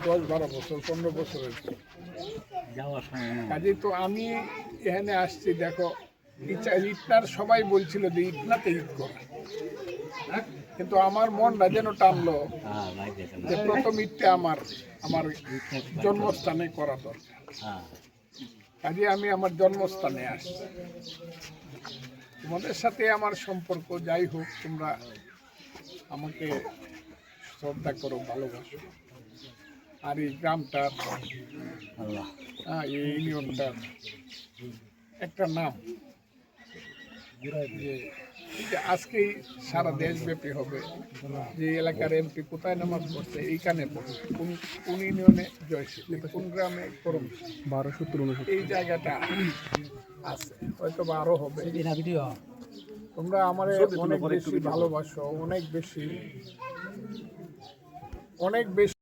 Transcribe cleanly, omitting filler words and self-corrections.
10-12 বছর 15 বছরের কাজেই তো আমি এখানে আসছি। দেখো ইটনার সবাই বলছিল যে ইটনাতে ঈদ করা, কিন্তু আমার মনটা যেন টানলো যে প্রথম ঈদটা আমার জন্মস্থানে করা দরকার। কাজে আমি আমার জন্মস্থানে আসছি। তোমাদের সাথে আমার সম্পর্ক যাই হোক, তোমরা আমাকে শ্রদ্ধা করো, ভালোবাসো। আর এই গ্রামটার এই ইউনিয়নটার একটা নাম যে আজকেই সারা দেশব্যাপী হবে যে এলাকার এমপি কোথায় নামাজ পড়ছে, এইখানে পড়ছে, কোন ইউনিয়নে জয়শ্রী, কোন গ্রামে করম 12-17 এই জায়গাটা আছে, হয়তো বা আরও হবে। তোমরা আমার অনেক বেশি ভালোবাসো, অনেক বেশি